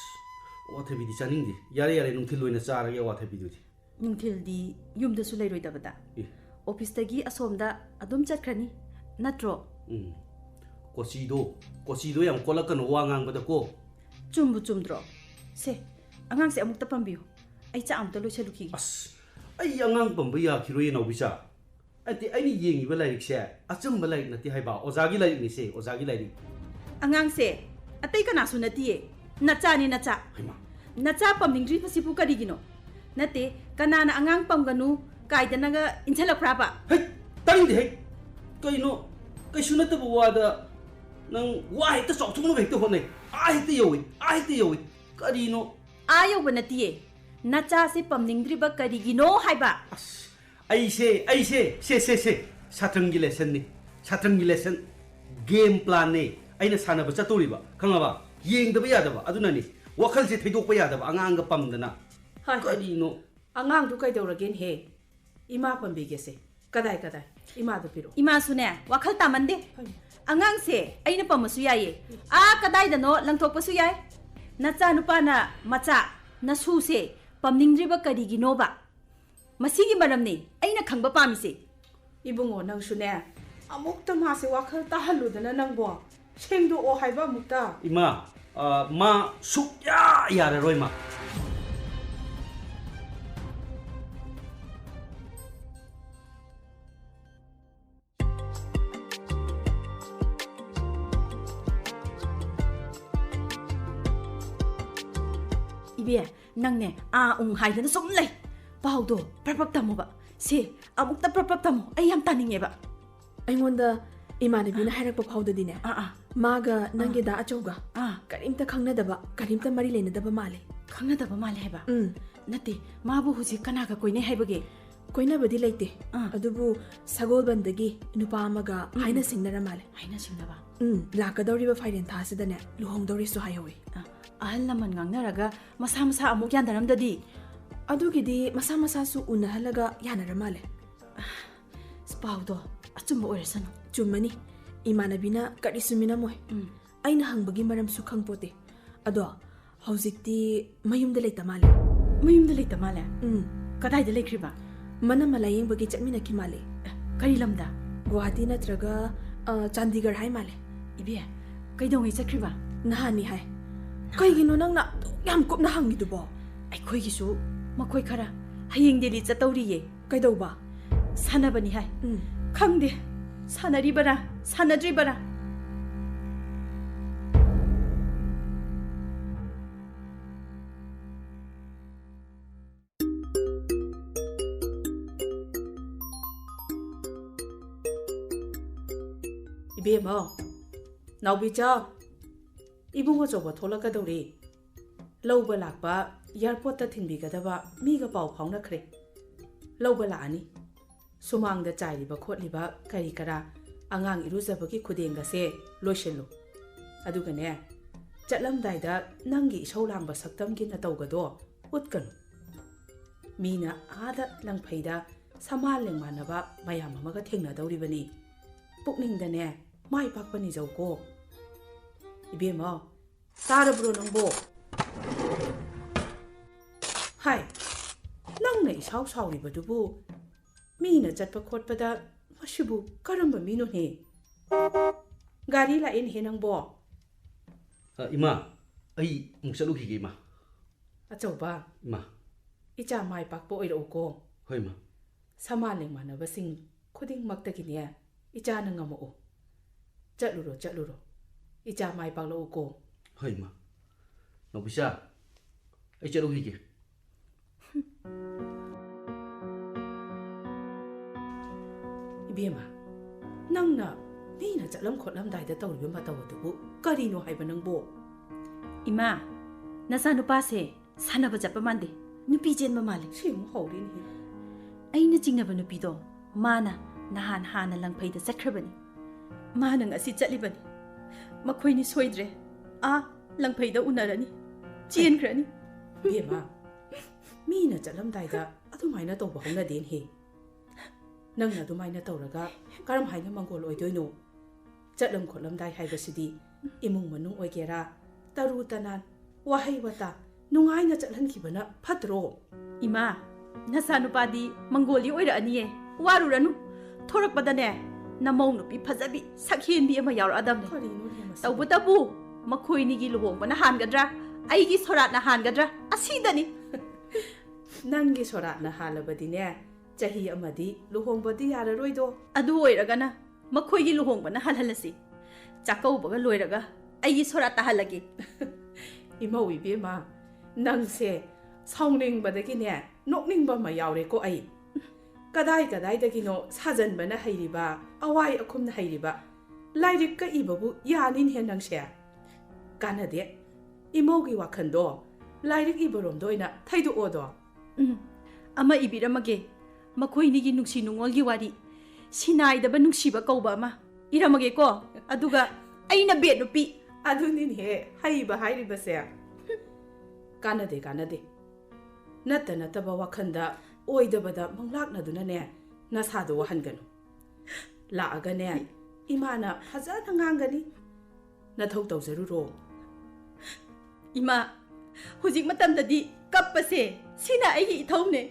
अवाथबिदि चानिंदि यारे यारे नुंथिल लोइना चारगे अवाथबिदुदि नुंथिलदि युमदसु लेरोइदबदा ऑफिसदगी असोमदा अदुम चटखरनी नत्रो कोचिदो याम कोलकन वा ngangbada ko चुम्बु चुम्द्रो से अंगांग से अमुक्ता पंबियो आई चा अमता लोइसलुखि अस आई angang pamba ya khiroi nobisa ati aini yengiba lairik se achamba lairik nati haiba ozagi lairik ni se ozagi lairik अंगांग से अतै कना सुनतिए नचा नि नचा haima नचा पमनिंग्री पसिपु करिगिनो नते कनाना अंगांग पमगनु काइदनगा इंथलक्राबा hey taring de hey kaino kaisuna ta buwada nang wa hekta chokthung no hekta honai a hekta yowi karino आयो बनतिए नचा से पमनिंग्रीबा करिगिनो हाइबा से सात्रंगी लेसन नि सात्रंगी लेसन गेम प्लान ने अइना सानबा चतोरिबा खंगाबा येंगदबा यादबा अदुना नि वखल से थैदोकपा यादबा अंगांगा पमदना करिनो अंगांग दु कैदौरगेन हे इमा पंबिगे से कदाय इमा दु पिरो इमा सुने वखल तामंदे अंगांग से अइना पमसु याये आ कदाय दनो लंगथोकपसु याय नचा नुपाना मचा नसु से पमनिंग्रीबा करिगिनोबा मसीगी मरमने अइना खंगबा पामिसे इबुंगो नंग सुने अमुक्ता मासे वाखल ताहलुदना नंगबो सेंदो ओ हाइबा मुक्ता इमा मा सुक्या यारे रोइमा इबे नंगने आ उंग हाइदना सुम ले पाउदो प्रपक तमोबा से अमुक्ता प्रपक तमो अइ हम तानिंगेबा अइंगोंदा इमानबीना हाइरकपा फाउददिने मागा नंगे दा अचौगा करीमता खंगनदबा करीमता मरी लेनदबा माले खंगनदबा माले हैबा नते माबु हुजि कनागा कोइने हैबगे कोइनाबदी लेते अदुबु सगोलबंदगी नुपा अमगा हाइना सिंगनरा माले हाइना सिंगनबा लाकदौरिबा फाइरेन थासिदने लुहोंगदौरिसु हायहोइ ahal laman ngangnaraga masa masa amuk yandaramdadi adugidi masa masa su unahalaga yanaramale spaudo achumba oiresanu chummani imanabina karisumina moy aina hangbagi maram su khangpote ado haujikti mayumda leita male kadai da lekriba mana malayeng bagi chatmina ki male kari lamda guwahati natraga chandigarh hai male ibe kaidongai chakriba nahani hai कईगिनो नंगना याम कुपना हंगिदुबो अखोइगिसु मखोइ खरा हयेंग दिल्ली चतौरिये कईदौबा सानबनी हाय खंगदे सानरिबरा सानद्रिबरा इबेमो नाउबिचा इबुंगो चोबो थोलकदौरे लौबा लाकपा एयरपोर्ट थिनबिगदबा मीगा पाउ फाउनखरे लौबा लानी सुमांगदा चाइरिबा खोटलिबा करी करा अंगांग इरुजबगी खुदेंगसे लोइसेलो अदुगने चटलमदाइदा नंगी इसौ लांबा सक्तमगी न तौगदो उतकनु मीना आदा लंगफैदा समाल लेंमानबा मयाम अमगा थेंगनादौरिबनी पुकनिंगदने माइ पाकपनी जौको इबेमो तारब्रो नंबो हाय नंगने इसाउ साउरिबदुबु मीना चटपा खोटपदा मसिबु करम्बा मीनो हे गाड़ी लाइन हे नंबो इमा आई मुसलुखिगे इमा अचौबा इमा इचा माइ पाकपो ओइरोको होय मा समाले मानबसिंग खुदिंग मक्तगिने इचा नंगमो चलुरो इचा माइ पाकलोको होय मा नोबिसा आई चलुखिगे इबेमा नंगना मीना चलम खोटलम दाइदा तौरिबा मतवदुबु करिनो हाइबा नंबो इमा नसा नुपा से सानबा जपा मांदे नुपी जेनबा माले सिम हौरिन हे अइना चिंगनबा नुपीदो माना नहान हाना लंगफैदा चखरबनी माना ngasi चटलिबनी मखोइनी सोइद्रे आ लंगफैदा उनरनी चेनख्रनी ꯕꯦꯝꯃ ꯃꯤꯅ ꯆꯠꯂꯝꯗꯥꯏꯗ ꯑꯗꯨꯃꯥꯏꯅ ꯇꯧꯕ ꯍꯧꯅꯗꯦꯅꯦ ꯅꯪꯅ ꯑꯗꯨꯃꯥꯏꯅ ꯇꯧꯔꯒ ꯀꯔꯝ ꯍꯥꯏꯅ ꯃꯪꯒꯣꯜ ꯑꯣꯏꯗꯣꯏꯅꯣ ꯆꯠꯂꯝ ꯈꯣꯠꯂꯝꯗꯥꯏ ꯍꯥꯏꯕꯁꯤꯗꯤ ꯏꯃꯨꯡ ꯃꯅꯨꯡ ꯑꯣꯏꯒꯦꯔꯥ ꯇꯔꯨ ꯇꯅꯥꯟ ꯋꯥꯍꯩ ꯋꯥꯇꯥ ꯅꯨꯡꯉꯥꯏꯅ ꯆꯠꯍꯟꯈꯤꯕꯅ ꯐꯠꯇ꯭ꯔꯣ 이마, 나사 누파디 몽골이 오이라니에 와루라누 토락바다네 나마우 누피 파자비 사키엔비 아마 야우라담네 tawbutabu makoinigi luhongbana hangadra aigi soratna hangadra asidani ꯅꯪꯒꯤ ꯁꯣꯔꯥꯠꯅ ꯍꯥꯜꯂꯕꯗꯤꯅꯦ ꯆꯍꯤ ꯑꯃꯗꯤ ꯂꯨꯍꯣꯡꯕꯗꯤ ꯌꯥꯔꯔꯣꯏꯗꯣ adu oiragana makoigi luhongbana halhalasi chakaubaga loiraga aigi sorat tahalagi ꯏꯃꯧ ꯏꯕꯦꯝꯃ ꯅꯪꯁꯦ ꯁꯥꯎꯅꯤꯡꯕꯗꯒꯤꯅꯦ ꯅꯣꯛꯅꯤꯡꯕ ꯑꯃ ꯌꯥꯎꯔꯦꯀꯣ ꯑꯩ ꯀꯗꯥꯏꯗꯒꯤꯅꯣ ꯁꯥꯖꯟꯕꯅ ꯍꯩꯔꯤꯕ ꯑꯋꯥꯏ ꯑꯈꯨꯝꯅ ꯍꯩꯔꯤꯕ ꯂꯥꯏꯔꯤꯛꯀ ꯏꯕꯕꯨ ꯌꯥꯅꯤꯅꯦ ꯅꯪꯁꯦ ꯀꯥꯟꯅꯗꯦ ꯏꯃꯧꯒꯤ ꯋꯥꯈꯟꯗꯣ ꯂꯥꯏꯔꯤꯛ ꯏꯕꯔꯣꯝꯗ ꯑꯣꯏꯅ ꯊꯩꯗꯣꯛꯑꯣꯗꯣ ama ibiramage makoinigi nungsi nungolgi wari sinaidaba nungsiba kauba ama iramage ko aduga aina bet nupi ꯑꯗꯨꯅꯤꯅꯦ ꯍꯩꯕ ꯍꯥꯏꯔꯤꯕꯁꯦ ꯀꯥꯟꯅꯗꯦ ꯅꯠꯇꯕ ꯋꯥꯈꯟꯗ ꯑꯣꯏꯗꯕꯗ ꯃꯪꯂꯥꯛꯅꯗꯨꯅꯅꯦ ꯅꯁꯥꯗꯣ ꯋꯥꯍꯟꯒꯅꯨ ꯂꯥꯛꯑꯒꯅꯦ ꯏꯃꯥꯅ ꯐꯖꯅ ꯉꯥꯡꯒꯅꯤ ꯅꯊꯧ ꯇꯧꯖꯔꯨꯔꯣ ima hujik matamdadi kappase sina aigi ithaune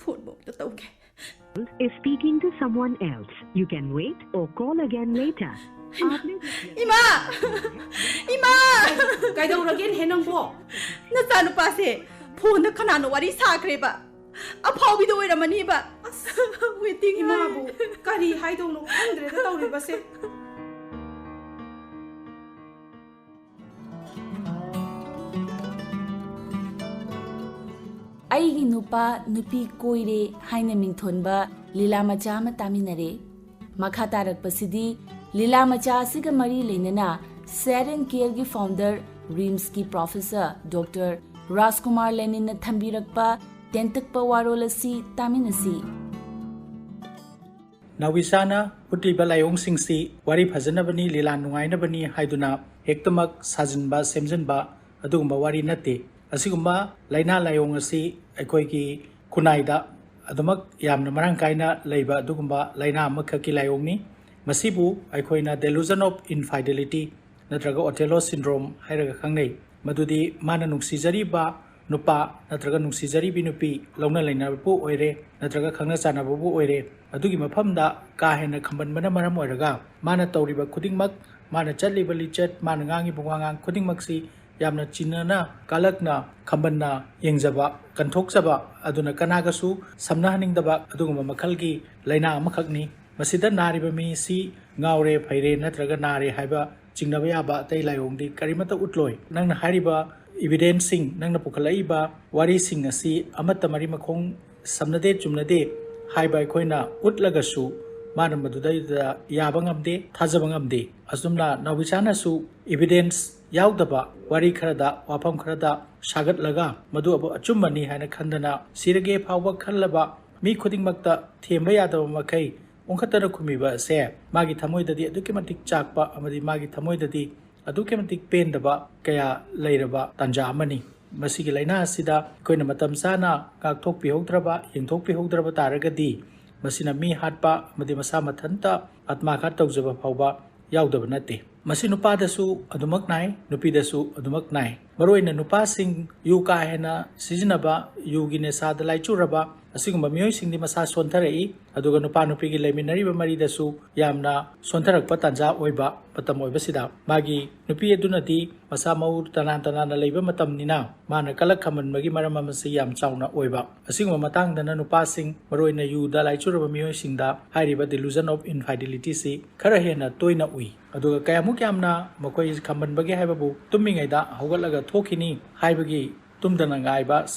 phone mo ta tauge Is speaking to someone else. You can wait or call again later. ima ꯀꯩꯗꯧꯔꯒꯦꯅ ꯍꯦ ꯅꯪꯕꯣ nacha nupase phone da khanano wari sakreba afawbido oiramani ba waiting 이마부 까리 하이동노 ꯈꯪꯗ꯭ꯔꯦꯗ ꯇꯧꯔꯤꯕꯁꯦ ꯑꯩꯒꯤ ꯅꯨꯄꯥ ꯅꯨꯄꯤ ꯀꯣꯏꯔꯦ ꯍꯥꯏꯅ ꯃꯤꯡꯊꯣꯟꯕ ꯂꯤꯂꯥ ꯃꯆꯥ ꯑꯃ ꯇꯥꯃꯤꯟꯅꯔꯦ ꯃꯈꯥ ꯇꯥꯔꯛꯄꯁꯤꯗꯤ ꯂꯤꯂꯥ ꯃꯆꯥ ꯑꯁꯤꯒ ꯃꯔꯤ ꯂꯩꯅꯅ ꯁꯦꯔꯦꯟ ꯀꯦꯌꯔꯒꯤ ꯐꯥꯎꯟꯗꯔ ꯔꯤꯝꯁꯀꯤ ꯄ꯭ꯔꯣꯐꯦꯁꯔ ꯗꯣꯛꯇꯔ ꯔꯥꯖꯀꯨꯃꯥꯔ ꯂꯦꯅꯤꯟꯅ ꯊꯝꯕꯤꯔꯛꯄ ꯇꯦꯟꯇꯛꯄ ꯋꯥꯔꯣꯜ ꯑꯁꯤ ꯇꯥꯃꯤꯟꯅꯁꯤ ꯅꯥꯎꯕꯤꯆꯥꯅ ꯎꯠꯂꯤꯕ ꯂꯥꯏꯑꯣꯡꯁꯤꯡꯁꯤ ꯋꯥꯔꯤ ꯐꯖꯅꯕꯅꯤ ꯂꯤꯂꯥ ꯅꯨꯡꯉꯥꯏꯅꯕꯅꯤ ꯍꯥꯏꯗꯨꯅ ꯍꯦꯛꯇꯃꯛ ꯁꯥꯖꯤꯟꯕ ꯁꯦꯝꯖꯤꯟꯕ ꯑꯗꯨꯒꯨꯝꯕ ꯋꯥꯔꯤ ꯅꯠꯇꯦ ꯑꯁꯤꯒꯨꯝꯕ ꯂꯥꯏꯅꯥ ꯂꯥꯏꯑꯣꯡ ꯑꯁꯤ ꯑꯩꯈꯣꯏꯒꯤ ꯈꯨꯟꯅꯥꯏꯗ ꯑꯗꯨꯃꯛ ꯌꯥꯝꯅ ꯃꯔꯥꯡ ꯀꯥꯏꯅ ꯂꯩꯕ ꯑꯗꯨꯒꯨꯝꯕ ꯂꯥꯏꯅꯥ ꯑꯃꯈꯛꯀꯤ ꯂꯥꯏꯑꯣꯡꯅꯤ ꯃꯁꯤꯕꯨ ꯑꯩꯈꯣꯏꯅ ꯗꯦꯂꯨꯖꯟ ꯑꯣꯐ ꯏꯟꯐꯥꯏꯗꯦꯂꯤꯇꯤ ꯅꯠꯇ꯭ꯔꯒ ꯑꯣꯊꯦꯂꯣ ꯁꯤꯟꯗ꯭ꯔꯣꯝ ꯍꯥꯏꯔꯒ ꯈꯪꯅꯩ ꯃꯗꯨꯗꯤ ꯃꯥꯅ ꯅꯨꯡꯁꯤꯖꯔꯤꯕ ꯅꯨꯄꯥ ꯅꯠꯇ꯭ꯔꯒ ꯅꯨꯡꯁꯤꯖꯔꯤꯕꯤ ꯅꯨꯄꯤ ꯂꯧꯅ ꯂꯩꯅꯕꯕꯨ ꯑꯣꯏꯔꯦ ꯅꯠꯇ꯭ꯔꯒ ꯈꯪꯅ ꯆꯥꯟꯅꯕꯕꯨ ꯑꯣꯏꯔꯦ ꯑꯗꯨꯒꯤ ꯃꯐꯝꯗ ꯀꯥ ꯍꯦꯟꯅ ꯈꯝꯕꯟꯕꯅ ꯃꯔꯝ ꯑꯣꯏꯔꯒ ꯃꯥꯅ ꯇꯧꯔꯤꯕ ꯈꯨꯗꯤꯡꯃꯛ ꯃꯥꯅ ꯆꯠꯂꯤꯕ ꯂꯤꯆꯠ ꯃꯥꯅ ꯉꯥꯡꯉꯤꯕ ꯋꯥꯉꯥꯡ ꯈꯨꯗꯤꯡꯃꯛꯁꯤ ꯌꯥꯝꯅ ꯆꯤꯟꯅꯅ ꯀꯥꯂꯛꯅ ꯈꯝꯕꯟꯅ ꯌꯦꯡꯖꯕ ꯀꯟꯊꯣꯛꯆꯕ ꯑꯗꯨꯅ ꯀꯅꯥꯒꯁꯨ ꯁꯝꯅꯍꯟꯅꯤꯡꯗꯕ ꯑꯗꯨꯒꯨꯝꯕ ꯃꯈꯜꯒꯤ ꯂꯥꯏꯅꯥ ꯑꯃꯈꯛꯅꯤ ꯃꯁꯤꯗ ꯅꯥꯔꯤꯕ ꯃꯤꯁꯤ ꯉꯥꯎꯔꯦ ꯐꯩꯔꯦ ꯅꯠꯇ꯭ꯔꯒ ꯅꯥꯔꯦ ꯍꯥꯏꯕ ꯆꯤꯡꯅꯕ ꯌꯥꯕ ꯑꯇꯩ ꯂꯥꯏꯑꯣꯡꯗꯤ ꯀꯔꯤꯃꯠꯇ ꯎꯠꯂꯣꯏ ꯅꯪꯅ ꯍꯥꯏꯔꯤꯕ ꯏꯕꯤꯗꯦꯟꯁꯁꯤꯡ ꯅꯪꯅ ꯄꯨꯈꯠꯂꯛꯏꯕ ꯋꯥꯔꯤꯁꯤꯡ ꯑꯁꯤ ꯑꯃꯠꯇ ꯃꯔꯤ ꯃꯈꯣꯡ ꯁꯝꯅꯗꯦ ꯆꯨꯝꯅꯗꯦ ꯍꯥꯏꯕ ꯑꯩꯈꯣꯏꯅ ꯎꯠꯂꯒꯁꯨ ꯃꯥꯅ ꯃꯗꯨꯗꯩꯗ ꯌꯥꯕ ꯉꯝꯗꯦ ꯊꯥꯖꯕ ꯉꯝꯗꯦ ꯑꯁꯨꯝꯅ ꯅꯥꯎꯕꯤꯆꯥꯅꯁꯨ ꯏꯕꯤꯗꯦꯟꯁ ꯌꯥꯎꯗꯕ ꯋꯥꯔꯤ ꯈꯔꯗ ꯋꯥꯐꯝ ꯈꯔꯗ ꯁꯥꯒꯠꯂꯒ ꯃꯗꯨ ꯑꯆꯨꯝꯕꯅꯤ ꯍꯥꯏꯅ ꯈꯟꯗꯅ ꯁꯤꯔꯒꯦ ꯐꯥꯎꯕ ꯈꯜꯂꯕ ꯃꯤ ꯈꯨꯗꯤꯡꯃꯛꯇ ꯊꯦꯝꯕ ꯌꯥꯗꯕ ꯃꯈꯩ ꯑꯣꯟꯈꯠꯇꯅ ꯈꯨꯝꯃꯤꯕ ꯑꯁꯦ ꯃꯥꯒꯤ ꯊꯃꯣꯏꯗꯗꯤ ꯑꯗꯨꯛꯀꯤ ꯃꯇꯤꯛ ꯆꯥꯛꯄ ꯑꯃꯗꯤ ꯃꯥꯒꯤ ꯊꯃꯣꯏꯗꯗꯤ ꯑꯗꯨꯛꯀꯤ ꯃꯇꯤꯛ ꯄꯦꯟꯗꯕ ꯀꯌꯥ ꯂꯩꯔꯕ ꯇꯥꯟꯖꯥ ꯑꯃꯅꯤ ꯃꯁꯤꯒꯤ ꯂꯥꯏꯅꯥ ꯑꯁꯤꯗ ꯑꯩꯈꯣꯏꯅ ꯃꯇꯝ ꯆꯥꯅ ꯉꯥꯛꯊꯣꯛꯄꯤꯍꯧꯗ꯭ꯔꯕ ꯌꯦꯡꯊꯣꯛꯄꯤꯍꯧꯗ꯭ꯔꯕ ꯇꯥꯔꯒꯗꯤ ꯃꯁꯤꯅ ꯃꯤ ꯍꯥꯠꯄ ꯑꯃꯗꯤ ꯃꯁꯥ ꯃꯊꯟꯇ ꯑꯥꯠꯃꯥꯘꯥꯠ ꯇꯧꯖꯕ ꯐꯥꯎꯕ ꯌꯥꯎꯗꯕ ꯅꯠꯇꯦ ꯃꯁꯤ ꯅꯨꯄꯥꯗꯁꯨ ꯑꯗꯨꯃꯛ ꯅꯥꯏ ꯅꯨꯄꯤꯗꯁꯨ ꯑꯗꯨꯃꯛ ꯅꯥꯏ ꯃꯔꯨꯑꯣꯏꯅ ꯅꯨꯄꯥꯁꯤꯡ ꯌꯨ ꯀꯥ ꯍꯦꯟꯅ ꯁꯤꯖꯤꯟꯅꯕ ꯌꯨꯒꯤ ꯅꯤꯁꯥꯗ ꯂꯥꯏꯆꯨꯔꯕ ꯑꯁꯤꯒꯨꯝꯕ ꯃꯤꯑꯣꯏꯁꯤꯡꯗꯤ ꯃꯁꯥ ꯁꯣꯟꯊꯔꯛꯏ ꯑꯗꯨꯒ ꯅꯨꯄꯥ ꯅꯨꯄꯤꯒꯤ ꯂꯩꯃꯤꯟꯅꯔꯤꯕ ꯃꯔꯤꯗꯁꯨ ꯌꯥꯝꯅ ꯁꯣꯟꯊꯔꯛꯄ ꯇꯥꯟꯖꯥ ꯑꯣꯏꯕ ꯃꯇꯝ ꯑꯣꯏꯕꯁꯤꯗ ꯃꯥꯒꯤ ꯅꯨꯄꯤ ꯑꯗꯨꯅꯗꯤ ꯃꯁꯥ ꯃꯎ ꯇꯅꯥꯟꯅ ꯂꯩꯕ ꯃꯇꯝꯅꯤꯅ ꯃꯥꯅ ꯀꯂꯛ ꯈꯝꯕꯟꯕꯒꯤ ꯃꯔꯝ ꯑꯃꯁꯤ ꯌꯥꯝ ꯆꯥꯎꯅ ꯑꯣꯏꯕ ꯑꯁꯤꯒꯨꯝꯕ ꯃꯇꯥꯡꯗꯅ ꯅꯨꯄꯥꯁꯤꯡ ꯃꯔꯨꯑꯣꯏꯅ ꯌꯨꯗ ꯂꯥꯏꯆꯨꯔꯕ ꯃꯤꯑꯣꯏꯁꯤꯡꯗ ꯍꯥꯏꯔꯤꯕ ꯗꯤꯂꯨꯖꯟ ꯑꯣꯐ ꯏꯟꯐꯥꯏꯗꯦꯂꯤꯇꯤꯁꯤ ꯈꯔ ꯍꯦꯟꯅ ꯇꯣꯏꯅ ꯎꯏ ꯑꯗꯨꯒ ꯀꯌꯥꯃꯨꯛ ꯌꯥꯝꯅ ꯃꯈꯣꯏ ꯈꯝꯕꯟꯕꯒꯦ ꯍꯥꯏꯕꯕు ꯇꯨꯝꯃꯤꯉꯩꯗ ꯍꯧꯒꯠꯂꯒ ꯊꯣꯛꯈꯤꯅꯤ ꯍꯥꯏꯕꯒꯤ tumdana ngaiba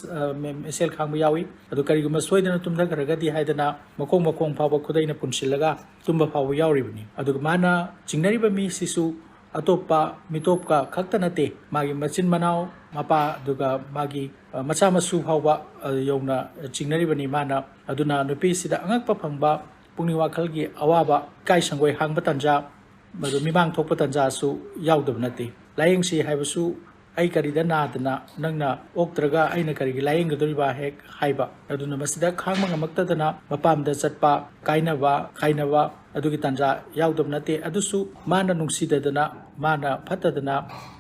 sel khangba yawi adu kariguma soidana tumdagaragadi haidana makong phawa khudaina punsilaga tumba phawa yawribani adu mana chingnariba mi sisu atopa mitopka khaktanate magi machin manau mapa duga magi macha masu phawa yawna chingnaribani mana aduna nupi sida angakpa phangba pungni wakhalgi awaba kai sangoi hangba tanja madu mimang thokpa tanja su yawdab nate layengsi haibasu ꯑꯩ ꯀꯔꯤꯗ ꯅꯥꯗꯅ ꯅꯪꯅ ꯑꯣꯛꯇ꯭ꯔꯒ ꯑꯩꯅ ꯀꯔꯤꯒꯤ ꯂꯥꯌꯦꯡꯒꯗꯧꯔꯤꯕ ꯍꯦꯛ ꯍꯥꯏꯕ ꯑꯗꯨꯅ ꯃꯁꯤꯗ ꯈꯥꯡꯕ ꯉꯝꯃꯛꯇꯗꯅ ꯃꯄꯥꯝꯗ ꯆꯠꯄ ꯀꯥꯏꯅꯕ ꯈꯥꯏꯅꯕ ꯑꯗꯨꯒꯤ ꯇꯥꯟꯖꯥ ꯌꯥꯎꯗꯕ ꯅꯠꯇꯦ ꯑꯗꯨꯁꯨ ꯃꯥꯅ ꯅꯨꯡꯁꯤꯗꯗꯅ ꯃꯥꯅ ꯐꯠꯇꯗꯅ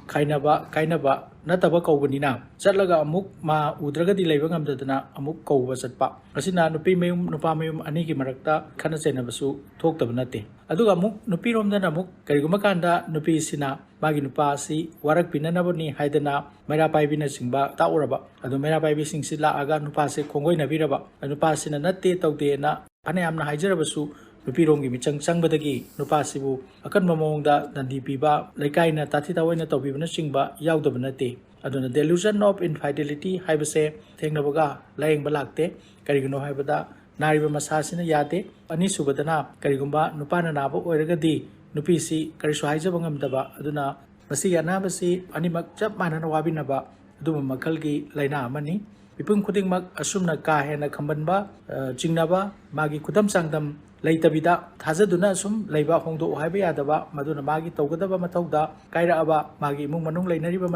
ꯀꯥꯏꯅꯕ ꯅꯠꯇꯕ ꯀꯧꯕꯅꯤꯅ ꯆꯠꯂꯒ ꯑꯃꯨꯛ ꯃꯥ ꯎꯗ꯭ꯔꯒꯗꯤ ꯂꯩꯕ ꯉꯝꯗꯗꯅ ꯑꯃꯨꯛ ꯀꯧꯕ ꯆꯠꯄ ꯑꯁꯤꯅ ꯅꯨꯄꯤ ꯃꯌꯨꯝ ꯅꯨꯄꯥ ꯃꯌꯨꯝ ꯑꯅꯤꯒꯤ ꯃꯔꯛꯇ ꯈꯠꯅ ꯆꯩꯅꯕꯁꯨ ꯊꯣꯛꯇꯕ ꯅꯠꯇꯦ ꯑꯗꯨꯒ ꯑꯃꯨꯛ ꯅꯨꯄꯤꯔꯣꯝꯗꯅ ꯑꯃꯨꯛ ꯀꯔꯤꯒꯨꯝꯕ ꯀꯥꯟꯗ ꯅꯨꯄꯤꯁꯤꯅ ꯃꯥꯒꯤ ꯅꯨꯄꯥ ꯑꯁꯤ ꯋꯥꯔꯛꯄꯤꯅꯅꯕꯅꯤ ꯍꯥꯏꯗꯅ ꯃꯩꯔꯥ ꯄꯥꯏꯕꯤꯅꯆꯤꯡꯕ ꯇꯥꯛꯎꯔꯕ ꯑꯗꯨ ꯃꯩꯔꯥ ꯄꯥꯏꯕꯤꯁꯤꯡꯁꯤ ꯂꯥꯛꯑꯒ ꯅꯨꯄꯥꯁꯦ ꯈꯣꯡꯒꯣꯏꯅꯕꯤꯔꯕ ꯅꯨꯄꯥꯁꯤꯅ ꯅꯠꯇꯦ ꯇꯧꯗꯦꯅ ꯐꯅꯌꯥꯝꯅ ꯍꯥꯏꯖꯔꯕꯁꯨ ꯅꯨꯄꯤꯔꯣꯝꯒꯤ ꯃꯤꯆꯪ ꯆꯪꯕꯗꯒꯤ ꯅꯨꯄꯥꯁꯤꯕు ꯑꯀꯟꯕ ꯃꯑꯣꯡꯗ ꯗꯟꯗꯤ ꯄꯤꯕ ꯂꯩꯀꯥꯏꯅ ꯇꯥꯊꯤ ꯇꯥꯑꯣꯏꯅ ꯇꯧꯕꯤꯕꯅꯆꯤꯡꯕ ꯌꯥꯎꯗꯕ ꯅꯠꯇꯦ ꯑꯗꯨꯅ ꯗꯦꯂꯨꯖꯟ ꯑꯣꯐ ꯏꯟꯐꯥꯏꯗꯤꯂꯤꯇꯤ ꯍꯥꯏꯕꯁꯦ ꯊꯦꯡꯅꯕꯒ ꯂꯥꯌꯦꯡꯕ ꯂꯥꯛꯇꯦ ꯀꯔꯤꯒꯤꯅꯣ ꯍꯥꯏꯕꯗ ꯅꯥꯔꯤꯕ ꯃꯁꯥꯁꯤꯅ ꯌꯥꯗꯦ ꯑꯅꯤꯁꯨꯕꯗꯅ ꯀꯔꯤꯒꯨꯝꯕ ꯅꯨꯄꯥꯅ ꯅꯥꯕ ꯑꯣꯏꯔꯒꯗꯤ ꯅꯨꯄꯤꯁꯤ ꯀꯔꯤꯁꯨ ꯍꯥꯏꯖꯕ ꯉꯝꯗꯕ ꯑꯗꯨꯅ ꯃꯁꯤꯒꯤ ꯑꯅꯥꯕꯁꯤ ꯑꯅꯤꯃꯛ ꯆꯞ ꯃꯥꯟꯅꯅ ꯋꯥꯕꯤꯅꯕ ꯑꯗꯨꯝꯕ ꯃꯈꯜꯒꯤ ꯂꯥꯏꯅꯥ ꯑꯃꯅꯤ ꯃꯤꯄꯨꯝ ꯈꯨꯗꯤꯡꯃꯛ ꯑꯁꯨꯝꯅ ꯀꯥ ꯍꯦꯟꯅ ꯈꯝꯕꯟꯕ ꯆꯤꯡꯅꯕ ꯃꯥꯒꯤ ꯈꯨꯗꯝ ꯆꯥꯡꯗꯝ ꯂꯩꯇꯕꯤꯗ ꯊꯥꯖꯗꯨꯅ ꯁꯨꯝ ꯂꯩꯕ ꯍꯣꯡꯗꯣꯛꯎ ꯍꯥꯏꯕ ꯌꯥꯗꯕ ꯃꯗꯨꯅ ꯃꯥꯒꯤ ꯇꯧꯒꯗꯕ ꯃꯊꯧꯗ ꯀꯥꯏꯔꯛꯑꯕ ꯃꯥꯒꯤ ꯏꯃꯨꯡ ꯃꯅꯨꯡ ꯂꯩꯅꯔꯤꯕ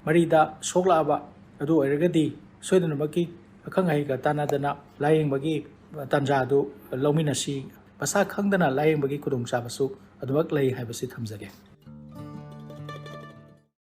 ꯃꯔꯤꯗ ꯁꯣꯛꯂꯛꯑꯕ ꯑꯗꯨ ꯑꯣꯏꯔꯒꯗꯤ ꯁꯣꯏꯗꯅꯃꯛꯀꯤ ꯑꯈꯪ ꯑꯍꯩꯒ ꯇꯥꯟꯅꯗꯅ ꯂꯥꯌꯦꯡꯕꯒꯤ ꯇꯥꯟꯖꯥꯗꯨ ꯂꯧꯃꯤꯟꯅꯁꯤ ꯃꯁꯥ ꯈꯪꯗꯅ ꯂꯥꯌꯦꯡꯕꯒꯤ ꯈꯨꯗꯣꯡꯆꯥꯕꯁꯨ ꯑꯗꯨꯃꯛ ꯂꯩ ꯍꯥꯏꯕꯁꯤ ꯊꯝꯖꯒꯦ